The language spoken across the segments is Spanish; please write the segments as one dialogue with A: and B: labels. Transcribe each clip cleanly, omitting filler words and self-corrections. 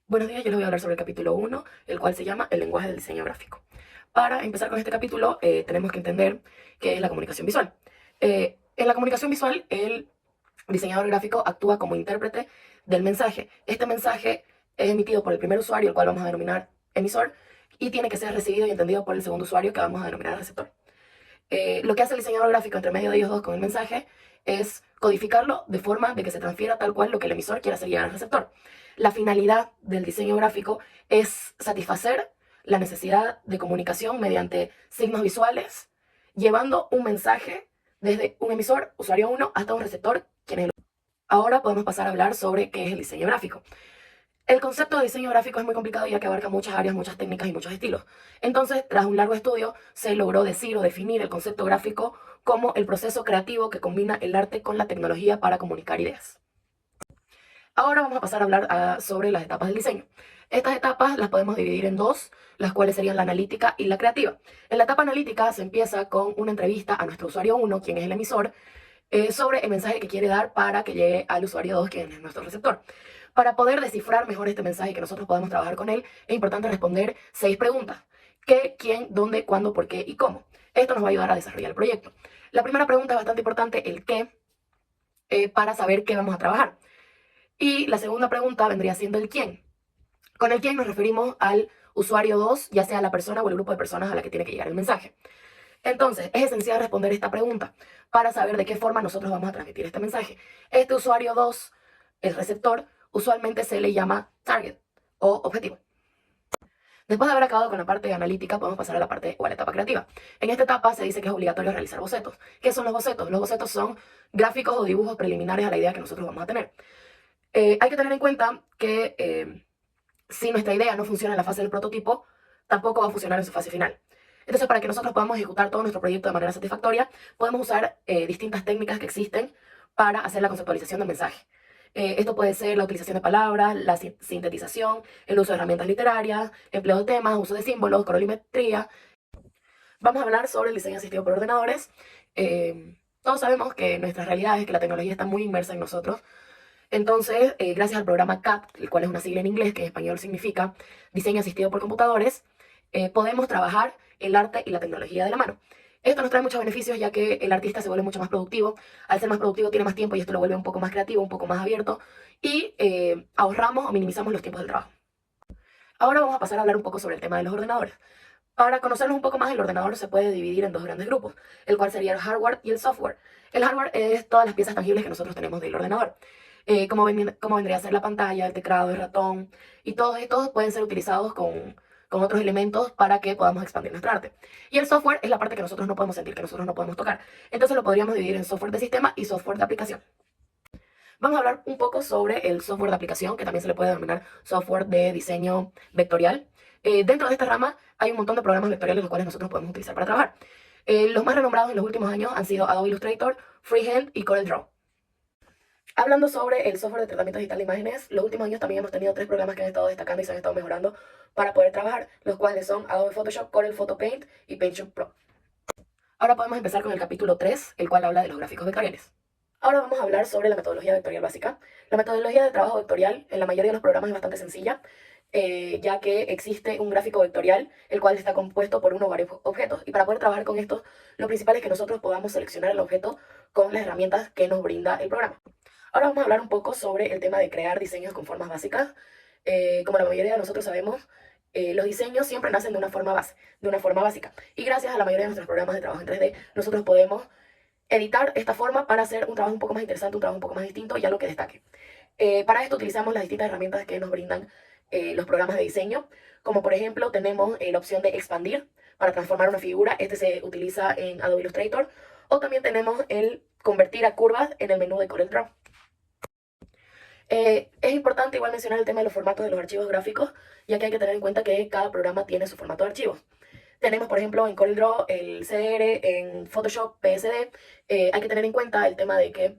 A: Buenos días, yo les voy a hablar sobre el capítulo 1, el cual se llama El lenguaje del diseño gráfico. Para empezar con este capítulo, tenemos que entender qué es la comunicación visual. En la comunicación visual, el diseñador gráfico actúa como intérprete del mensaje. Este mensaje es emitido por el primer usuario, el cual vamos a denominar emisor, y tiene que ser recibido y entendido por el segundo usuario, que vamos a denominar receptor. Lo que hace el diseñador gráfico entre medio de ellos dos con el mensaje es codificarlo de forma de que se transfiera tal cual lo que el emisor quiere hacer llegar al receptor. La finalidad del diseño gráfico es satisfacer la necesidad de comunicación mediante signos visuales, llevando un mensaje desde un emisor, usuario 1, hasta un receptor, quien es el... Ahora podemos pasar a hablar sobre qué es el diseño gráfico. El concepto de diseño gráfico es muy complicado ya que abarca muchas áreas, muchas técnicas y muchos estilos. Entonces, tras un largo estudio, se logró decir o definir el concepto gráfico como el proceso creativo que combina el arte con la tecnología para comunicar ideas. Ahora vamos a pasar a hablar sobre las etapas del diseño. Estas etapas las podemos dividir en dos, las cuales serían la analítica y la creativa. En la etapa analítica se empieza con una entrevista a nuestro usuario 1, quien es el emisor, sobre el mensaje que quiere dar para que llegue al usuario 2, quien es nuestro receptor. Para poder descifrar mejor este mensaje y que nosotros podamos trabajar con él, es importante responder 6 preguntas. ¿Qué, quién, dónde, cuándo, por qué y cómo? Esto nos va a ayudar a desarrollar el proyecto. La primera pregunta es bastante importante, el qué, para saber qué vamos a trabajar. Y la segunda pregunta vendría siendo el quién. Con el quién nos referimos al usuario 2, ya sea la persona o el grupo de personas a la que tiene que llegar el mensaje. Entonces, es esencial responder esta pregunta para saber de qué forma nosotros vamos a transmitir este mensaje. Este usuario 2, el receptor, usualmente se le llama target o objetivo. Después de haber acabado con la parte analítica, podemos pasar a la parte o a la etapa creativa. En esta etapa se dice que es obligatorio realizar bocetos. ¿Qué son los bocetos? Los bocetos son gráficos o dibujos preliminares a la idea que nosotros vamos a tener. Hay que tener en cuenta que si nuestra idea no funciona en la fase del prototipo, tampoco va a funcionar en su fase final. Entonces, para que nosotros podamos ejecutar todo nuestro proyecto de manera satisfactoria, podemos usar distintas técnicas que existen para hacer la conceptualización del mensaje. Esto puede ser la utilización de palabras, la sintetización, el uso de herramientas literarias, empleo de temas, uso de símbolos, colorimetría. Vamos a hablar sobre el diseño asistido por ordenadores. Todos sabemos que nuestra realidad es que la tecnología está muy inmersa en nosotros. Entonces, gracias al programa CAT, el cual es una sigla en inglés que en español significa Diseño Asistido por Computadores, podemos trabajar el arte y la tecnología de la mano. Esto nos trae muchos beneficios ya que el artista se vuelve mucho más productivo. Al ser más productivo tiene más tiempo y esto lo vuelve un poco más creativo, un poco más abierto y ahorramos o minimizamos los tiempos del trabajo. Ahora vamos a pasar a hablar un poco sobre el tema de los ordenadores. Para conocernos un poco más, el ordenador se puede dividir en dos grandes grupos, el cual sería el hardware y el software. El hardware es todas las piezas tangibles que nosotros tenemos del ordenador, como vendría a ser la pantalla, el teclado, el ratón, y todos estos pueden ser utilizados con otros elementos para que podamos expandir nuestro arte. Y el software es la parte que nosotros no podemos sentir, que nosotros no podemos tocar. Entonces lo podríamos dividir en software de sistema y software de aplicación. Vamos a hablar un poco sobre el software de aplicación, que también se le puede denominar software de diseño vectorial. Dentro de esta rama hay un montón de programas vectoriales los cuales nosotros podemos utilizar para trabajar. Los más renombrados en los últimos años han sido Adobe Illustrator, Freehand y CorelDRAW. Hablando sobre el software de tratamiento digital de imágenes, los últimos años también hemos tenido 3 programas que han estado destacando y se han estado mejorando para poder trabajar, los cuales son Adobe Photoshop, Corel Photo Paint y PaintShop Pro. Ahora podemos empezar con el capítulo 3, el cual habla de los gráficos vectoriales. Ahora vamos a hablar sobre la metodología vectorial básica. La metodología de trabajo vectorial en la mayoría de los programas es bastante sencilla, ya que existe un gráfico vectorial, el cual está compuesto por uno o varios objetos. Y para poder trabajar con estos, lo principal es que nosotros podamos seleccionar el objeto con las herramientas que nos brinda el programa. Ahora vamos a hablar un poco sobre el tema de crear diseños con formas básicas. Como la mayoría de nosotros sabemos, los diseños siempre nacen de una forma básica. Y gracias a la mayoría de nuestros programas de trabajo en 3D, nosotros podemos editar esta forma para hacer un trabajo un poco más interesante, un trabajo un poco más distinto y algo que destaque. Para esto utilizamos las distintas herramientas que nos brindan los programas de diseño, como por ejemplo tenemos la opción de expandir para transformar una figura, este se utiliza en Adobe Illustrator, o también tenemos el convertir a curvas en el menú de CorelDRAW. Es importante igual mencionar el tema de los formatos de los archivos gráficos, ya que hay que tener en cuenta que cada programa tiene su formato de archivos. Tenemos, por ejemplo, en CorelDRAW el CR, en Photoshop PSD. Hay que tener en cuenta el tema de que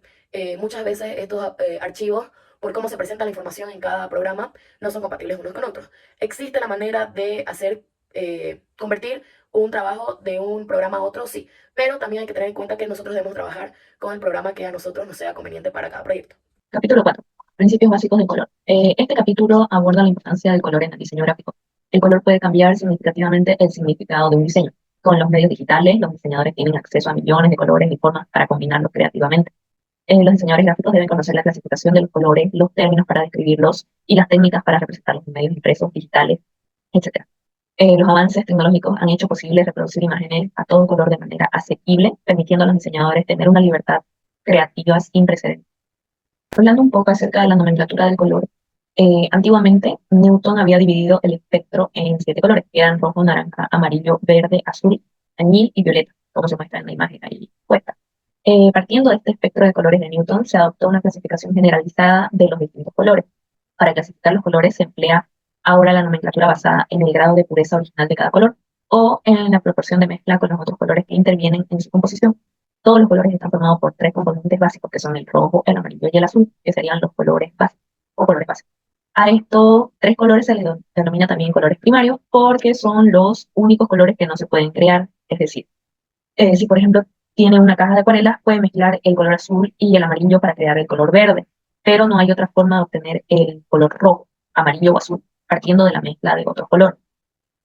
A: muchas veces estos archivos, por cómo se presenta la información en cada programa, no son compatibles unos con otros. Existe la manera de hacer, convertir un trabajo de un programa a otro, sí, pero también hay que tener en cuenta que nosotros debemos trabajar con el programa que a nosotros nos sea conveniente para cada proyecto. Capítulo 4.
B: Principios básicos del color. Este capítulo aborda la importancia del color en el diseño gráfico. El color puede cambiar significativamente el significado de un diseño. Con los medios digitales, los diseñadores tienen acceso a millones de colores y formas para combinarlos creativamente. Los diseñadores gráficos deben conocer la clasificación de los colores, los términos para describirlos y las técnicas para representarlos en medios impresos, digitales, etc. Los avances tecnológicos han hecho posible reproducir imágenes a todo color de manera asequible, permitiendo a los diseñadores tener una libertad creativa sin precedentes. Hablando un poco acerca de la nomenclatura del color, antiguamente Newton había dividido el espectro en 7 colores, que eran rojo, naranja, amarillo, verde, azul, añil y violeta, como se muestra en la imagen ahí puesta. Partiendo de este espectro de colores de Newton, se adoptó una clasificación generalizada de los distintos colores. Para clasificar los colores se emplea ahora la nomenclatura basada en el grado de pureza original de cada color o en la proporción de mezcla con los otros colores que intervienen en su composición. Todos los colores están formados por 3 componentes básicos, que son el rojo, el amarillo y el azul, que serían los colores básicos o colores básicos. A estos 3 colores se les denomina también colores primarios porque son los únicos colores que no se pueden crear. Es decir, si por ejemplo tiene una caja de acuarelas, puede mezclar el color azul y el amarillo para crear el color verde, pero no hay otra forma de obtener el color rojo, amarillo o azul, partiendo de la mezcla de otros colores.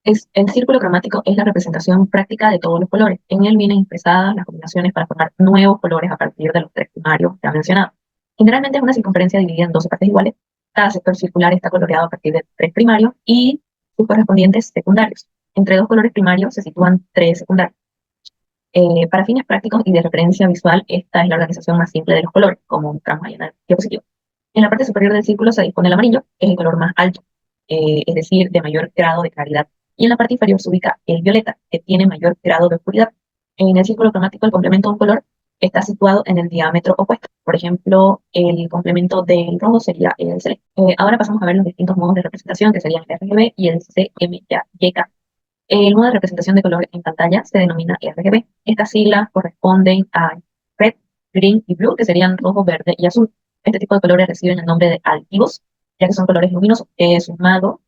B: El círculo cromático es la representación práctica de todos los colores. En él vienen expresadas las combinaciones para formar nuevos colores a partir de los 3 primarios ya mencionados. Generalmente es una circunferencia dividida en 12 partes iguales. Cada sector circular está coloreado a partir de 3 primarios y sus correspondientes secundarios. Entre 2 colores primarios se sitúan 3 secundarios. Para fines prácticos y de referencia visual, esta es la organización más simple de los colores, como mostramos ahí en la diapositiva. En la parte superior del círculo se dispone el amarillo, que es el color más alto, es decir, de mayor grado de claridad. Y en la parte inferior se ubica el violeta, que tiene mayor grado de oscuridad. En el círculo cromático, el complemento de un color está situado en el diámetro opuesto. Por ejemplo, el complemento del rojo sería el celeste. Ahora pasamos a ver los distintos modos de representación, que serían el RGB y el CMYK. El modo de representación de color en pantalla se denomina RGB. Estas siglas corresponden a red, green y blue, que serían rojo, verde y azul. Este tipo de colores reciben el nombre de altivos, ya que son colores luminosos que sumado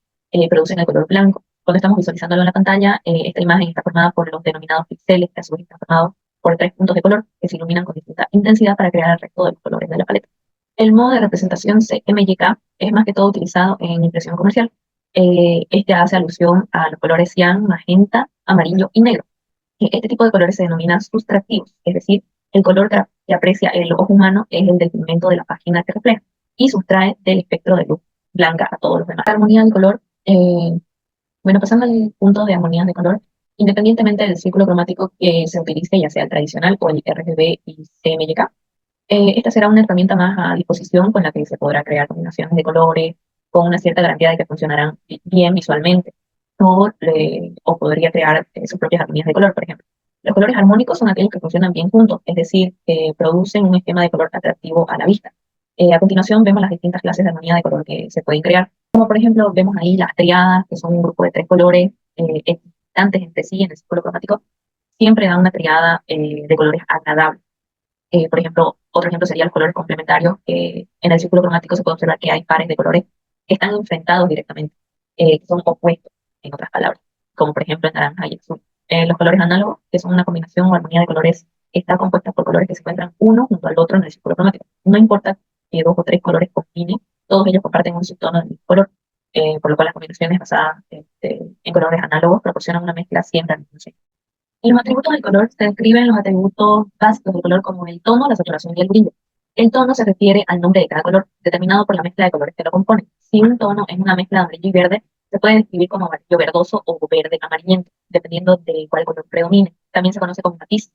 B: producen el color blanco. Cuando estamos visualizándolo en la pantalla, esta imagen está formada por los denominados píxeles, que a su vez están formados por 3 puntos de color que se iluminan con distinta intensidad para crear el resto de los colores de la paleta. El modo de representación CMYK es más que todo utilizado en impresión comercial. Este hace alusión a los colores cian, magenta, amarillo y negro. Este tipo de colores se denomina sustractivos, es decir, el color que aprecia el ojo humano es el del pigmento de la página que refleja y sustrae del espectro de luz blanca a todos los demás. La armonía del color, bueno, pasando al punto de armonía de color, independientemente del círculo cromático que se utilice, ya sea el tradicional o el RGB y CMYK, esta será una herramienta más a disposición con la que se podrá crear combinaciones de colores con una cierta garantía de que funcionarán bien visualmente o podría crear sus propias armonías de color, por ejemplo. Los colores armónicos son aquellos que funcionan bien juntos, es decir, que producen un esquema de color atractivo a la vista. A continuación vemos las distintas clases de armonía de color que se pueden crear, como por ejemplo vemos ahí las triadas, que son un grupo de 3 colores equidistantes entre sí en el círculo cromático, siempre dan una triada de colores agradables. Por ejemplo, otro ejemplo sería los colores complementarios. En el círculo cromático se puede observar que hay pares de colores que están enfrentados directamente, que son opuestos, en otras palabras, como por ejemplo el naranja y el azul. Los colores análogos, que son una combinación o armonía de colores, está compuesta por colores que se encuentran uno junto al otro en el círculo cromático. No importa que 2 o 3 colores combinen, todos ellos comparten un subtono del mismo color, por lo cual las combinaciones basadas en colores análogos proporcionan una mezcla siempre al mismo tiempo. Y los atributos del color se describen los atributos básicos del color como el tono, la saturación y el brillo. El tono se refiere al nombre de cada color, determinado por la mezcla de colores que lo componen. Si un tono es una mezcla de amarillo y verde, se puede describir como amarillo verdoso o verde amarillento, dependiendo de cuál color predomine. También se conoce como matiz.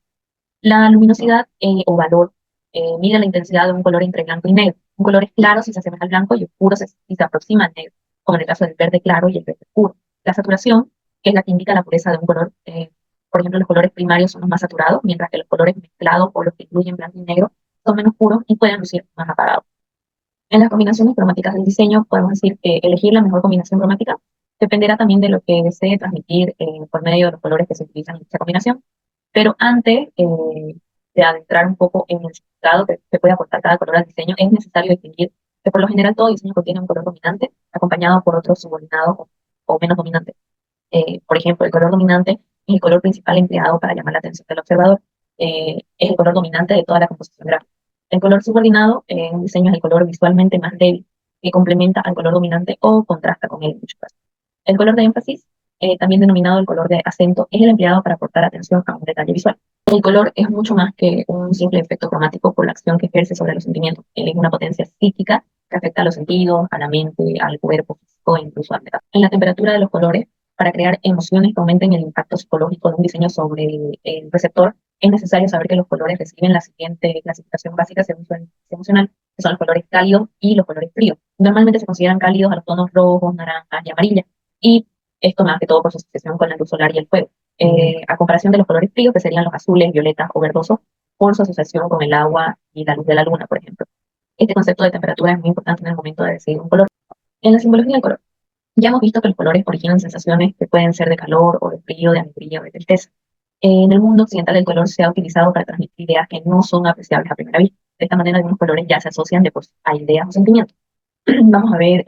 B: La luminosidad o valor mide la intensidad de un color entre blanco y negro. Un color es claro si se asemeja al blanco y oscuro si se aproxima al negro, como en el caso del verde claro y el verde oscuro. La saturación, que es la que indica la pureza de un color, por ejemplo, los colores primarios son los más saturados, mientras que los colores mezclados o los que incluyen blanco y negro son menos puros y pueden lucir más apagados. En las combinaciones cromáticas del diseño, podemos decir que elegir la mejor combinación cromática dependerá también de lo que desee transmitir por medio de los colores que se utilizan en esa combinación. Pero antes de adentrar un poco en el significado que puede aportar cada color al diseño, es necesario distinguir que por lo general todo diseño contiene un color dominante, acompañado por otros subordinados o menos dominantes. Por ejemplo, el color dominante es el color principal empleado para llamar la atención del observador. Es el color dominante de toda la composición gráfica. El color subordinado en un diseño es el color visualmente más débil, que complementa al color dominante o contrasta con él en muchos casos. El color de énfasis, también denominado el color de acento, es el empleado para aportar atención a un detalle visual. El color es mucho más que un simple efecto cromático por la acción que ejerce sobre los sentimientos. Él es una potencia psíquica que afecta a los sentidos, a la mente, al cuerpo físico e incluso al metal. En la temperatura de los colores, para crear emociones que aumenten el impacto psicológico de un diseño sobre el receptor, es necesario saber que los colores reciben la siguiente clasificación básica según su inteligencia emocional, que son los colores cálidos y los colores fríos. Normalmente se consideran cálidos a los tonos rojos, naranjas y amarillas, y esto más que todo por su asociación con la luz solar y el fuego. A comparación de los colores fríos, que serían los azules, violetas o verdosos, por su asociación con el agua y la luz de la luna, por ejemplo. Este concepto de temperatura es muy importante en el momento de decidir un color. En la simbología del color, ya hemos visto que los colores originan sensaciones que pueden ser de calor o de frío, de alegría o de tristeza. En el mundo occidental el color se ha utilizado para transmitir ideas que no son apreciables a primera vista. De esta manera algunos colores ya se asocian de por sí a ideas o sentimientos. Vamos a ver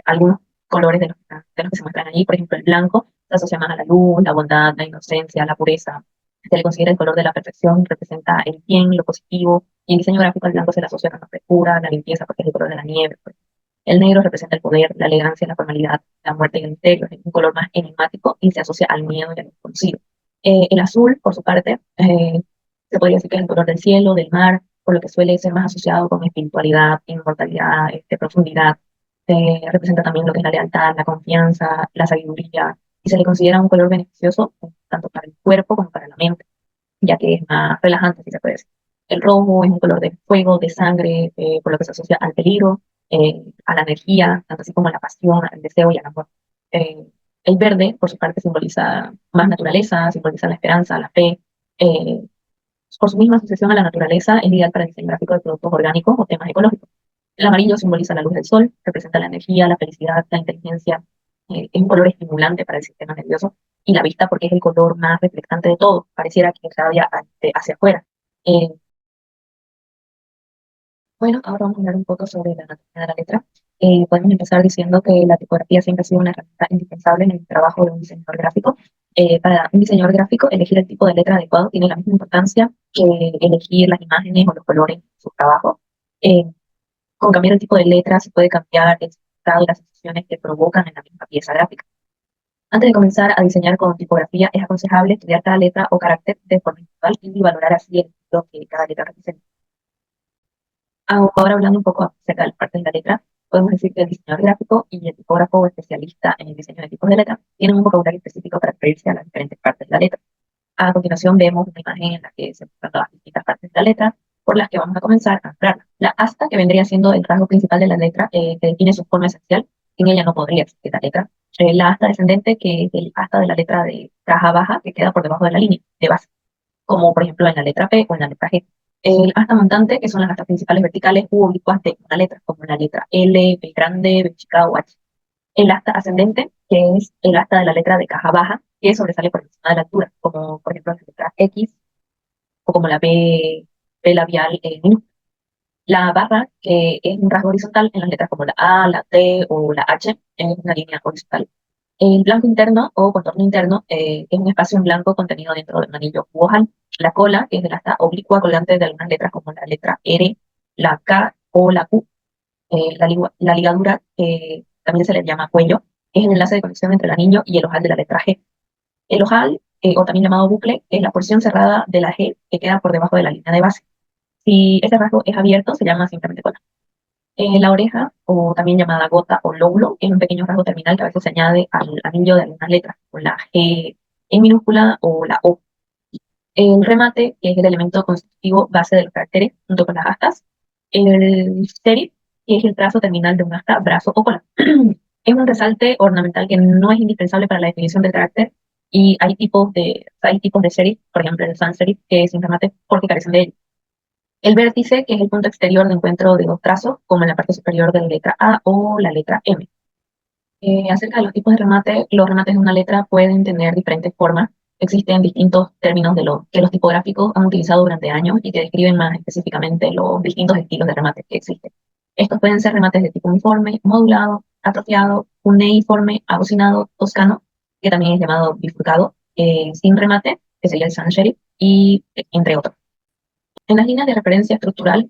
B: algunos colores de los que se muestran ahí. Por ejemplo, el blanco se asocia más a la luz, la bondad, la inocencia, la pureza. Se le considera el color de la perfección, representa el bien, lo positivo. Y en diseño gráfico el blanco se le asocia con la frescura, la limpieza, porque es el color de la nieve. Pues. El negro representa el poder, la elegancia, la formalidad, la muerte y el misterio. Es un color más enigmático y se asocia al miedo y al desconocido. El azul, por su parte, se podría decir que es el color del cielo, del mar, por lo que suele ser más asociado con espiritualidad, inmortalidad, profundidad. Representa también lo que es la lealtad, la confianza, la sabiduría, y se le considera un color beneficioso tanto para el cuerpo como para la mente, ya que es más relajante, si se puede decir. El rojo es un color de fuego, de sangre, por lo que se asocia al peligro, a la energía, tanto así como a la pasión, al deseo y al amor. Eh, el verde, por su parte, simboliza más naturaleza, simboliza la esperanza, la fe. eh, por su misma asociación a la naturaleza, es ideal para el diseño gráfico de productos orgánicos o temas ecológicos. El amarillo simboliza la luz del sol, representa la energía, la felicidad, la inteligencia. Es un color estimulante para el sistema nervioso y la vista porque es el color más reflectante de todo. Pareciera que irradia hacia afuera. Eh, bueno, ahora vamos a hablar un poco sobre la anatomía de la letra. Podemos empezar diciendo que la tipografía siempre ha sido una herramienta indispensable en el trabajo de un diseñador gráfico. Para un diseñador gráfico, elegir el tipo de letra adecuado tiene la misma importancia que elegir las imágenes o los colores en su trabajo. Eh, con cambiar el tipo de letra se puede cambiar el significado y las sensaciones que provocan en la misma pieza gráfica. Antes de comenzar a diseñar con tipografía, es aconsejable estudiar cada letra o carácter de forma individual y valorar así el estilo que cada letra representa. Ahora hablando un poco acerca de las partes de la letra, podemos decir que el diseñador gráfico y el tipógrafo o especialista en el diseño de tipos de letra tienen un vocabulario específico para referirse a las diferentes partes de la letra. A continuación vemos una imagen en la que se muestran las distintas partes de la letra por las que vamos a comenzar a nombrarla. La asta, que vendría siendo el rasgo principal de la letra, que define su forma esencial, sin ella no podría existir la letra. La asta descendente, que es el asta de la letra de caja baja, que queda por debajo de la línea de base, como por ejemplo en la letra P o en la letra G. El asta montante, que son las astas principales verticales u oblicuas de una letra, como la letra L, B grande, B chica o H. El asta ascendente, que es el asta de la letra de caja baja, que sobresale por encima de la altura, como por ejemplo la letra X o como la B labial minúscula. La barra, que es un rasgo horizontal en las letras como la A, la T o la H, es una línea horizontal. El blanco interno o contorno interno es un espacio en blanco contenido dentro de un anillo u ojal. La cola, que es de la asta oblicua colgante de algunas letras como la letra R, la K o la Q. La ligadura, también se le llama cuello, es el enlace de conexión entre el anillo y el ojal de la letra G. El ojal, o también llamado bucle, es la porción cerrada de la G que queda por debajo de la línea de base. Si ese rasgo es abierto, se llama simplemente cola. La oreja, o también llamada gota o lóbulo, es un pequeño rasgo terminal que a veces se añade al anillo de algunas letras, con la G en minúscula o la O. El remate, que es el elemento constitutivo base de los caracteres, junto con las astas. El serif, que es el trazo terminal de un asta, brazo o cola. Es un resalte ornamental que no es indispensable para la definición del carácter y hay tipos de serif, por ejemplo el sans serif, que es sin remate porque carecen de ello. El vértice, que es el punto exterior de encuentro de dos trazos, como en la parte superior de la letra A o la letra M. Acerca de los tipos de remate, los remates de una letra pueden tener diferentes formas. Existen distintos términos que los tipográficos han utilizado durante años y que describen más específicamente los distintos estilos de remate que existen. Estos pueden ser remates de tipo uniforme, modulado, atrofiado, cuneiforme, abocinado, toscano, que también es llamado bifurcado, sin remate, que sería el sans serif, y entre otros. En las líneas de referencia estructural,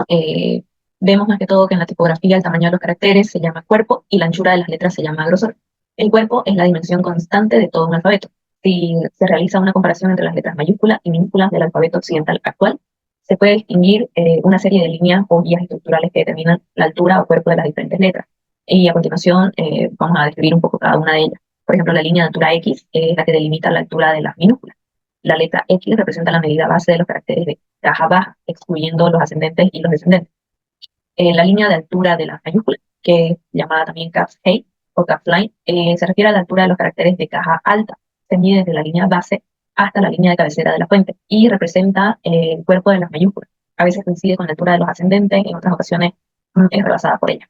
B: eh, vemos más que todo que en la tipografía el tamaño de los caracteres se llama cuerpo y la anchura de las letras se llama grosor. El cuerpo es la dimensión constante de todo un alfabeto. Si se realiza una comparación entre las letras mayúsculas y minúsculas del alfabeto occidental actual, se puede distinguir una serie de líneas o guías estructurales que determinan la altura o cuerpo de las diferentes letras. Y a continuación vamos a describir un poco cada una de ellas. Por ejemplo, la línea de altura X es la que delimita la altura de las minúsculas. La letra X representa la medida base de los caracteres de caja baja, excluyendo los ascendentes y los descendentes. La línea de altura de la mayúscula, que es llamada también caps height o caps line, se refiere a la altura de los caracteres de caja alta. Se mide desde la línea base hasta la línea de cabecera de la fuente y representa el cuerpo de las mayúsculas. A veces coincide con la altura de los ascendentes, en otras ocasiones es rebasada por ella.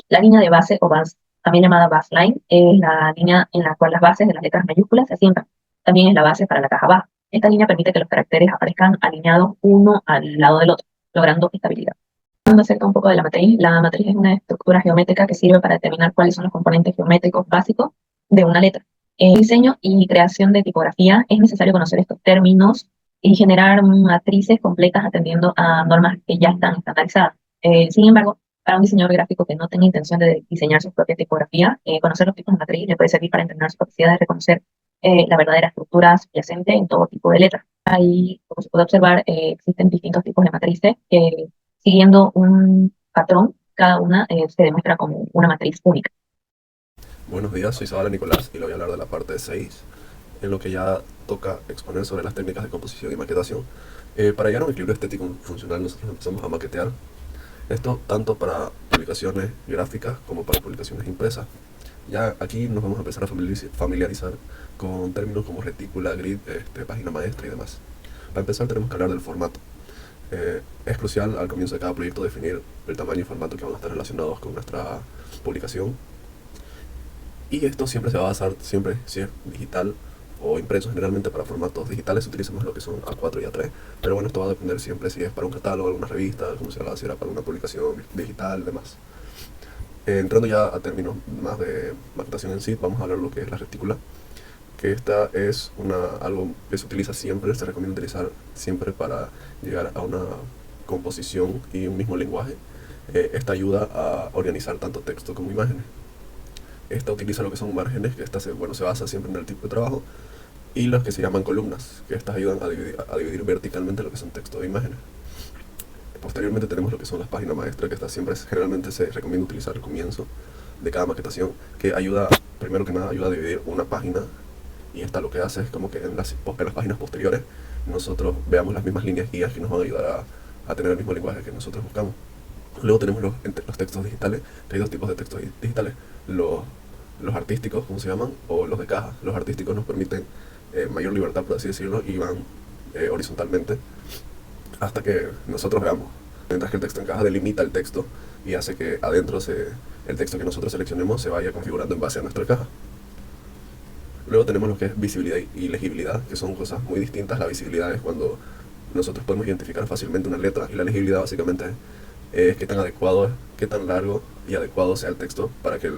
B: La línea de base o base, también llamada base line, es la línea en la cual las bases de las letras mayúsculas se asientan. También es la base para la caja baja. Esta línea permite que los caracteres aparezcan alineados uno al lado del otro, logrando estabilidad. Hablando acerca un poco de la matriz es una estructura geométrica que sirve para determinar cuáles son los componentes geométricos básicos de una letra. En diseño y creación de tipografía es necesario conocer estos términos y generar matrices completas atendiendo a normas que ya están estandarizadas. Sin embargo, para un diseñador gráfico que no tenga intención de diseñar su propia tipografía, conocer los tipos de matriz le puede servir para entrenar su capacidad de reconocer la verdadera estructura subyacente en todo tipo de letras. Ahí, como se puede observar, existen distintos tipos de matrices que, siguiendo un patrón, cada una se demuestra como una matriz única.
C: Buenos días, soy Zabala Nicolás y le voy a hablar de la parte 6, en lo que ya toca exponer sobre las técnicas de composición y maquetación. Para llegar a un equilibrio estético funcional, nosotros empezamos a maquetear. Esto tanto para publicaciones gráficas como para publicaciones impresas. Ya aquí nos vamos a empezar a familiarizar con términos como retícula, grid, página maestra y demás. Para empezar tenemos que hablar del formato. Es crucial al comienzo de cada proyecto definir el tamaño y formato que van a estar relacionados con nuestra publicación. Y esto siempre se va a basar, siempre si es digital o impreso. Generalmente para formatos digitales se utiliza más lo que son A4 y A3, pero bueno, esto va a depender siempre si es para un catálogo, alguna revista, como si era para una publicación digital, demás. Entrando ya a términos más de maquetación en sí, vamos a hablar de lo que es la retícula, que esta es algo que se utiliza siempre, se recomienda utilizar siempre para llegar a una composición y un mismo lenguaje. Esta ayuda a organizar tanto texto como imágenes. Esta utiliza lo que son márgenes, que esta se basa siempre en el tipo de trabajo, y los que se llaman columnas, que estas ayudan a dividir verticalmente lo que son texto e imágenes. Posteriormente tenemos lo que son las páginas maestras, que estas siempre generalmente se recomienda utilizar al comienzo de cada maquetación, que ayuda, primero que nada, ayuda a dividir una página, y esta lo que hace es como que en las páginas posteriores nosotros veamos las mismas líneas guías que nos van a ayudar a tener el mismo lenguaje que nosotros buscamos. Luego tenemos los textos digitales, que hay dos tipos de textos digitales, los artísticos, como se llaman, o los de caja. Los artísticos nos permiten mayor libertad, por así decirlo, y van horizontalmente hasta que nosotros veamos, mientras que el texto en caja delimita el texto y hace que adentro el texto que nosotros seleccionemos se vaya configurando en base a nuestra caja. Luego tenemos lo que es visibilidad y legibilidad, que son cosas muy distintas. La visibilidad es cuando nosotros podemos identificar fácilmente una letra, y la legibilidad básicamente es qué tan adecuado, qué tan largo y adecuado sea el texto para que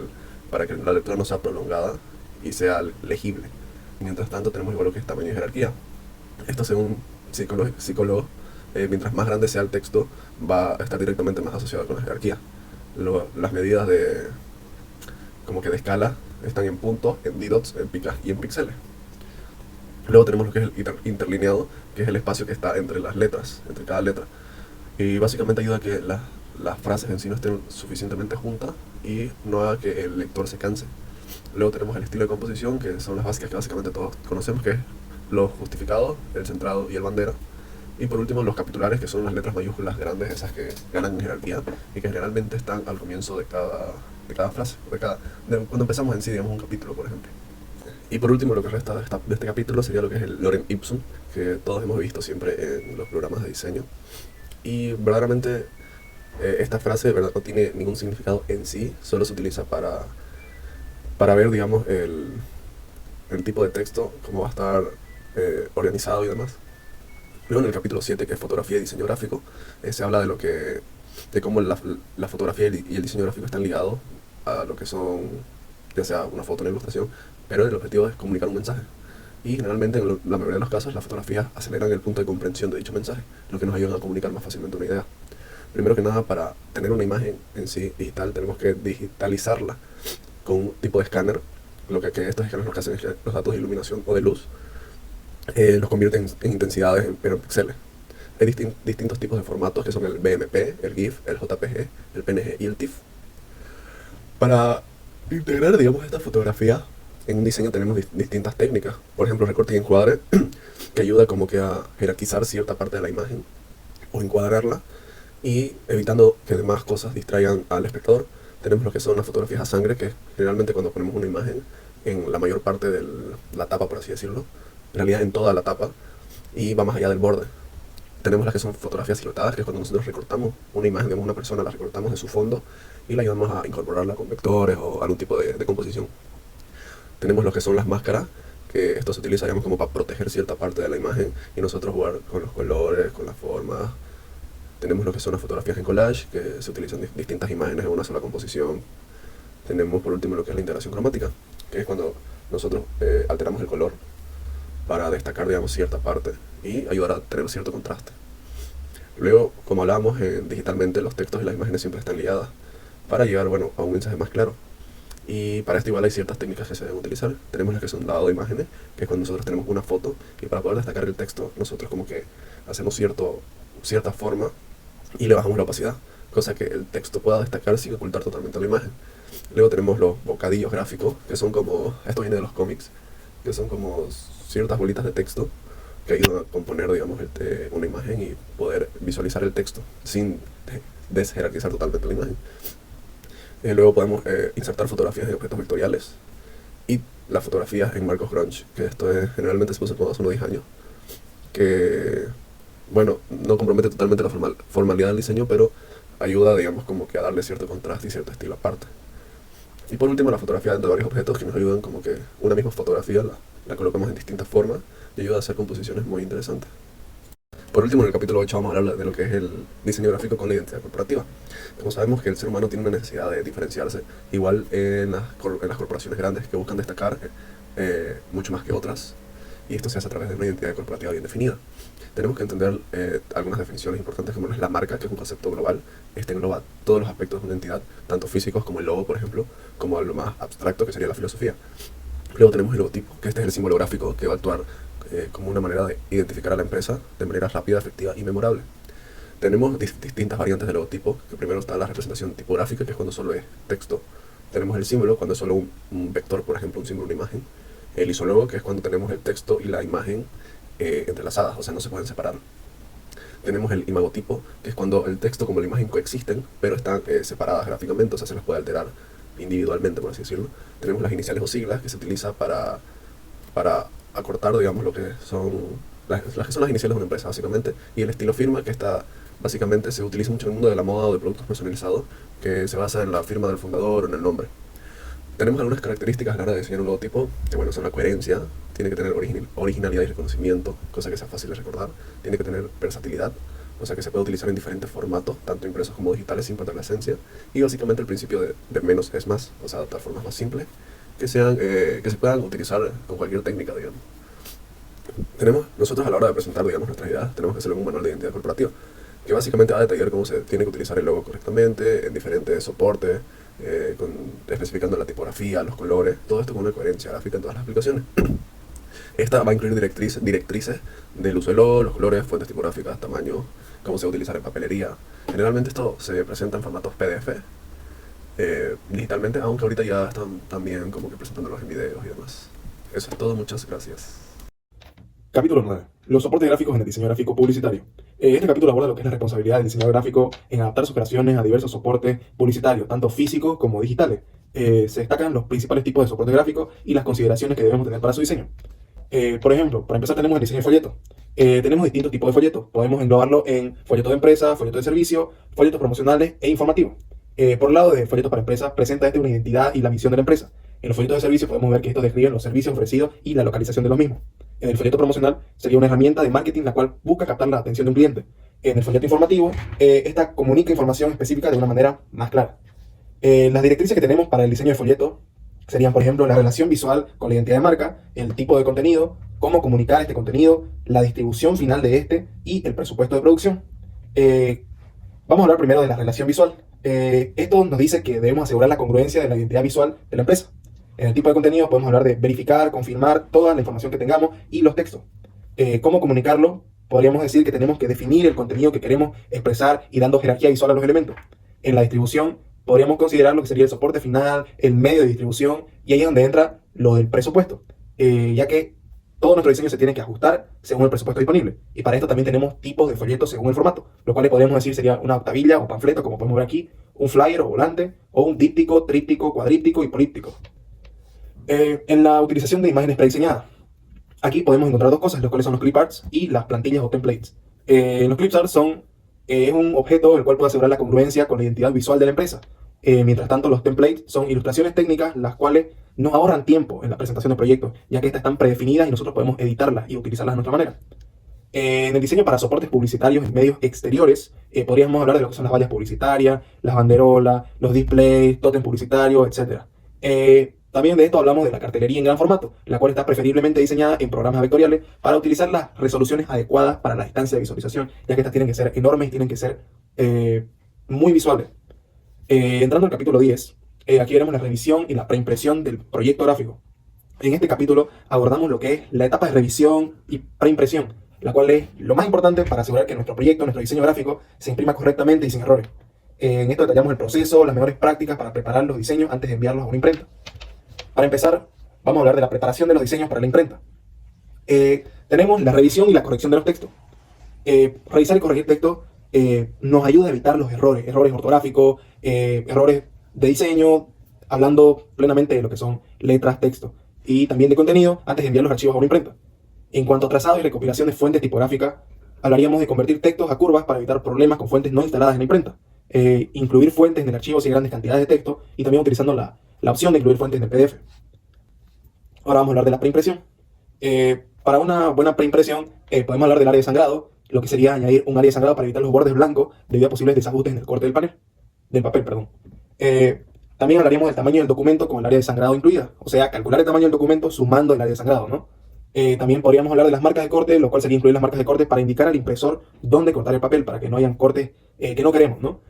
C: la lectura no sea prolongada y sea legible. Mientras tanto tenemos igual lo que es tamaño y jerarquía. Esto, según psicólogos, mientras más grande sea el texto, va a estar directamente más asociado con la jerarquía. Las medidas como que de escala están en puntos, en dots, en picas y en píxeles. Luego tenemos lo que es el interlineado, que es el espacio que está entre las letras, entre cada letra. Y básicamente ayuda a que las frases en sí no estén suficientemente juntas y no haga que el lector se canse. Luego tenemos el estilo de composición, que son las básicas que básicamente todos conocemos, que es los justificados, el centrado y el bandera. Y por último los capitulares, que son las letras mayúsculas grandes, esas que ganan en jerarquía y que generalmente están al comienzo de cada frase, cuando empezamos en sí, digamos, un capítulo, por ejemplo. Y por último, lo que resta de este capítulo sería lo que es el lorem ipsum, que todos hemos visto siempre en los programas de diseño. Y verdaderamente esta frase, ¿verdad?, no tiene ningún significado en sí, solo se utiliza para ver, digamos, el tipo de texto, cómo va a estar organizado y demás. Luego en el capítulo 7, que es fotografía y diseño gráfico, se habla de cómo la fotografía y el diseño gráfico están ligados a lo que son, ya sea una foto o una ilustración, pero el objetivo es comunicar un mensaje. Y generalmente, en la mayoría de los casos, las fotografías aceleran el punto de comprensión de dicho mensaje, lo que nos ayuda a comunicar más fácilmente una idea. Primero que nada, para tener una imagen en sí digital, tenemos que digitalizarla con un tipo de escáner. Lo que estos escáneres lo que hacen es que los datos de iluminación o de luz los convierten en intensidades, pero en píxeles. Hay distintos tipos de formatos que son el BMP, el GIF, el JPG, el PNG y el TIFF. Para integrar, digamos, esta fotografía en un diseño tenemos distintas técnicas. Por ejemplo, recorte y encuadre, que ayuda como que a jerarquizar cierta parte de la imagen o encuadrarla y evitando que demás cosas distraigan al espectador. Tenemos lo que son las fotografías a sangre, que generalmente cuando ponemos una imagen en la mayor parte de la tapa, por así decirlo, en realidad en toda la tapa, y va más allá del borde. Tenemos las que son fotografías siluetadas, que es cuando nosotros recortamos una imagen de una persona, la recortamos de su fondo y la ayudamos a incorporarla con vectores o algún tipo de composición. Tenemos lo que son las máscaras, que esto se utiliza, digamos, como para proteger cierta parte de la imagen y nosotros jugar con los colores, con las formas. Tenemos lo que son las fotografías en collage, que se utilizan distintas imágenes en una sola composición. Tenemos por último lo que es la integración cromática, que es cuando nosotros alteramos el color para destacar, digamos, cierta parte y ayudar a tener cierto contraste. Luego, como hablábamos, digitalmente los textos y las imágenes siempre están ligadas para llegar, bueno, a un mensaje más claro. Y para esto igual hay ciertas técnicas que se deben utilizar. Tenemos las que son lavado de imágenes, que es cuando nosotros tenemos una foto y para poder destacar el texto nosotros como que hacemos cierta forma y le bajamos la opacidad, cosa que el texto pueda destacar sin ocultar totalmente la imagen. Luego tenemos los bocadillos gráficos, que son como, esto viene de los cómics, que son como ciertas bolitas de texto que ayudan a componer, digamos, una imagen y poder visualizar el texto sin desjerarquizar totalmente la imagen. Luego podemos insertar fotografías de objetos vectoriales y las fotografías en marcos grunge, que esto generalmente se puso como hace unos 10 años, que, bueno, no compromete totalmente la formalidad del diseño, pero ayuda, digamos, como que a darle cierto contraste y cierto estilo aparte. Y por último, la fotografía de varios objetos que nos ayudan como que una misma fotografía la colocamos en distintas formas y ayuda a hacer composiciones muy interesantes. Por último, en el capítulo 8 vamos a hablar de lo que es el diseño gráfico con la identidad corporativa. Como sabemos que el ser humano tiene una necesidad de diferenciarse, igual en las corporaciones grandes que buscan destacar mucho más que otras, y esto se hace a través de una identidad corporativa bien definida. Tenemos que entender algunas definiciones importantes, como es la marca, que es un concepto global. Este engloba todos los aspectos de una entidad, tanto físicos como el logo, por ejemplo, como lo más abstracto, que sería la filosofía. Luego tenemos el logotipo, que este es el símbolo gráfico que va a actuar como una manera de identificar a la empresa de manera rápida, efectiva y memorable. Tenemos distintas variantes de logotipo, que primero está la representación tipográfica, que es cuando solo es texto. Tenemos el símbolo, cuando es solo un vector, por ejemplo, un símbolo, una imagen. El isólogo, que es cuando tenemos el texto y la imagen entrelazadas, o sea, no se pueden separar. Tenemos el imagotipo, que es cuando el texto como la imagen coexisten, pero están separadas gráficamente, o sea, se las puede alterar individualmente, por así decirlo. Tenemos las iniciales o siglas, que se utiliza para acortar, digamos, lo que son las que son las iniciales de una empresa, básicamente. Y el estilo firma, que básicamente se utiliza mucho en el mundo de la moda o de productos personalizados, que se basa en la firma del fundador o en el nombre. Tenemos algunas características a la hora de diseñar un logotipo, que bueno, son la coherencia, tiene que tener originalidad y reconocimiento, cosa que sea fácil de recordar, tiene que tener versatilidad, o sea que se puede utilizar en diferentes formatos, tanto impresos como digitales sin perder la esencia, y básicamente el principio de menos es más, o sea, adaptar formas más simples, que se puedan utilizar con cualquier técnica, digamos. Nosotros a la hora de presentar, digamos, nuestras ideas, tenemos que hacer un manual de identidad corporativa, que básicamente va a detallar cómo se tiene que utilizar el logo correctamente, en diferentes soportes, especificando la tipografía, los colores, todo esto con una coherencia gráfica en todas las aplicaciones. Esta va a incluir directrices del uso del logo, los colores, fuentes tipográficas, tamaño, cómo se va a utilizar en papelería. Generalmente esto se presenta en formatos PDF, digitalmente, aunque ahorita ya están también como que presentándolos en videos y demás. Eso es todo, muchas gracias.
D: Capítulo 9. Los soportes gráficos en el diseño gráfico publicitario. Este capítulo aborda lo que es la responsabilidad del diseñador gráfico en adaptar sus creaciones a diversos soportes publicitarios, tanto físicos como digitales. Se destacan los principales tipos de soporte gráfico y las consideraciones que debemos tener para su diseño. Por ejemplo, para empezar tenemos el diseño de folleto. Tenemos distintos tipos de folletos. Podemos englobarlo en folletos de empresa, folletos de servicio, folletos promocionales e informativos. Por el lado de folletos para empresas, presenta una identidad y la misión de la empresa. En los folletos de servicio podemos ver que estos describen los servicios ofrecidos y la localización de los mismos. En el folleto promocional sería una herramienta de marketing la cual busca captar la atención de un cliente. En el folleto informativo, esta comunica información específica de una manera más clara. Las directrices que tenemos para el diseño de folleto serían, por ejemplo, la relación visual con la identidad de marca, el tipo de contenido, cómo comunicar este contenido, la distribución final de este y el presupuesto de producción. Vamos a hablar primero de la relación visual. Esto nos dice que debemos asegurar la congruencia de la identidad visual de la empresa. En el tipo de contenido podemos hablar de verificar, confirmar toda la información que tengamos y los textos. ¿Cómo comunicarlo? Podríamos decir que tenemos que definir el contenido que queremos expresar y dando jerarquía visual a los elementos. En la distribución podríamos considerar lo que sería el soporte final, el medio de distribución, y ahí es donde entra lo del presupuesto, ya que todo nuestro diseño se tiene que ajustar según el presupuesto disponible. Y para esto también tenemos tipos de folletos según el formato, lo cual podríamos decir sería una octavilla o panfleto, como podemos ver aquí, un flyer o volante, o un díptico, tríptico, cuadríptico y políptico. En la utilización de imágenes prediseñadas, aquí podemos encontrar dos cosas, los cuales son los clip arts y las plantillas o templates. Los clip arts es un objeto el cual puede asegurar la congruencia con la identidad visual de la empresa. Mientras tanto, los templates son ilustraciones técnicas, las cuales nos ahorran tiempo en la presentación de proyectos, ya que estas están predefinidas y nosotros podemos editarlas y utilizarlas de nuestra manera. En el diseño para soportes publicitarios en medios exteriores, podríamos hablar de lo que son las vallas publicitarias, las banderolas, los displays, tótem publicitarios, etc. También de esto hablamos de la cartelería en gran formato, la cual está preferiblemente diseñada en programas vectoriales para utilizar las resoluciones adecuadas para la distancia de visualización, ya que estas tienen que ser enormes y tienen que ser muy visuales. Entrando al capítulo 10, aquí veremos la revisión y la preimpresión del proyecto gráfico. En este capítulo abordamos lo que es la etapa de revisión y preimpresión, la cual es lo más importante para asegurar que nuestro proyecto, nuestro diseño gráfico, se imprima correctamente y sin errores. En esto detallamos el proceso, las mejores prácticas para preparar los diseños antes de enviarlos a una imprenta. Para empezar, vamos a hablar de la preparación de los diseños para la imprenta. Tenemos la revisión y la corrección de los textos. Revisar y corregir textos nos ayuda a evitar los errores ortográficos, errores de diseño, hablando plenamente de lo que son letras, texto y también de contenido antes de enviar los archivos a una imprenta. En cuanto a trazado y recopilación de fuentes tipográficas, hablaríamos de convertir textos a curvas para evitar problemas con fuentes no instaladas en la imprenta, incluir fuentes en el archivo si hay grandes cantidades de texto y también utilizando la opción de incluir fuentes en el PDF. Ahora vamos a hablar de la preimpresión. Para una buena preimpresión podemos hablar del área de sangrado, lo que sería añadir un área de sangrado para evitar los bordes blancos debido a posibles desajustes en el corte del papel. También hablaríamos del tamaño del documento con el área de sangrado incluida, o sea, calcular el tamaño del documento sumando el área de sangrado, ¿no? También podríamos hablar de las marcas de corte, lo cual sería incluir las marcas de corte para indicar al impresor dónde cortar el papel, para que no hayan cortes que no queremos, ¿no?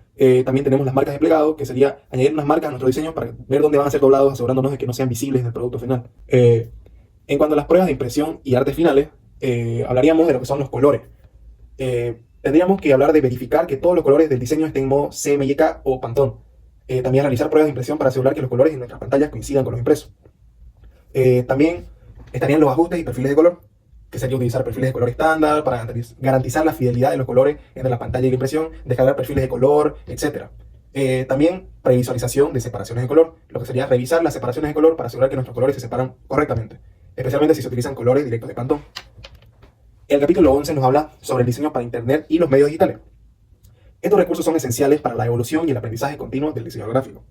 D: También tenemos las marcas de plegado, que sería añadir unas marcas a nuestro diseño para ver dónde van a ser doblados, asegurándonos de que no sean visibles en el producto final. En cuanto a las pruebas de impresión y artes finales, hablaríamos de lo que son los colores. Tendríamos que hablar de verificar que todos los colores del diseño estén en modo CMYK o Pantone. También realizar pruebas de impresión para asegurar que los colores en nuestras pantallas coincidan con los impresos. También estarían los ajustes y perfiles de color, que sería utilizar perfiles de color estándar para garantizar la fidelidad de los colores entre la pantalla y la impresión, descargar perfiles de color, etc. También previsualización de separaciones de color, lo que sería revisar las separaciones de color para asegurar que nuestros colores se separan correctamente, especialmente si se utilizan colores directos de Pantone. El capítulo 11 nos habla sobre el diseño para Internet y los medios digitales. Estos recursos son esenciales para la evolución y el aprendizaje continuo del diseñador gráfico.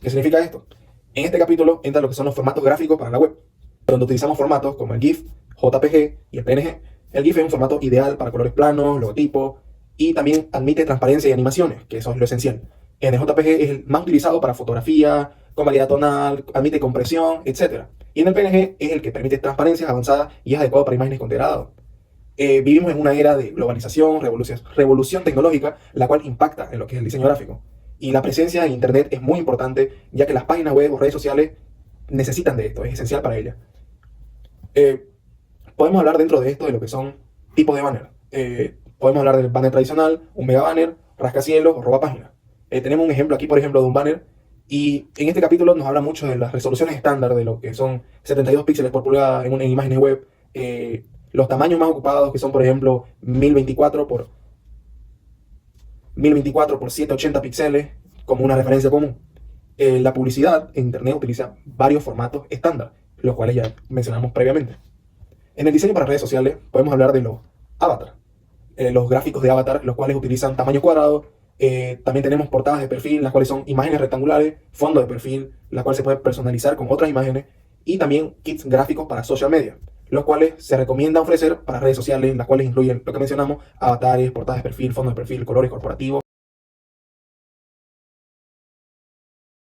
D: ¿Qué significa esto? En este capítulo entra lo que son los formatos gráficos para la web, donde utilizamos formatos como el GIF, JPG y el PNG. El GIF es un formato ideal para colores planos, logotipos y también admite transparencia y animaciones, que eso es lo esencial. En el JPG es el más utilizado para fotografía, con validad tonal, admite compresión, etc. Y en el PNG es el que permite transparencias avanzadas y es adecuado para imágenes con degradado. Vivimos en una era de globalización, revolución tecnológica, la cual impacta en lo que es el diseño gráfico. Y la presencia en Internet es muy importante, ya que las páginas web o redes sociales necesitan de esto, es esencial para ellas. Podemos hablar dentro de esto de lo que son tipos de banner. Podemos hablar del banner tradicional, un mega banner, rascacielos o roba páginas. Tenemos un ejemplo aquí, por ejemplo, de un banner. Y en este capítulo nos habla mucho de las resoluciones estándar, de lo que son 72 píxeles por pulgada en imágenes web. Los tamaños más ocupados, que son, por ejemplo, 1024 por 780 píxeles, como una referencia común. La publicidad en Internet utiliza varios formatos estándar, los cuales ya mencionamos previamente. En el diseño para redes sociales podemos hablar de los avatars, los gráficos de avatar, los cuales utilizan tamaño cuadrado. También tenemos portadas de perfil, las cuales son imágenes rectangulares, fondo de perfil, la cual se puede personalizar con otras imágenes, y también kits gráficos para social media, los cuales se recomienda ofrecer para redes sociales, las cuales incluyen lo que mencionamos: avatares, portadas de perfil, fondo de perfil, colores corporativos,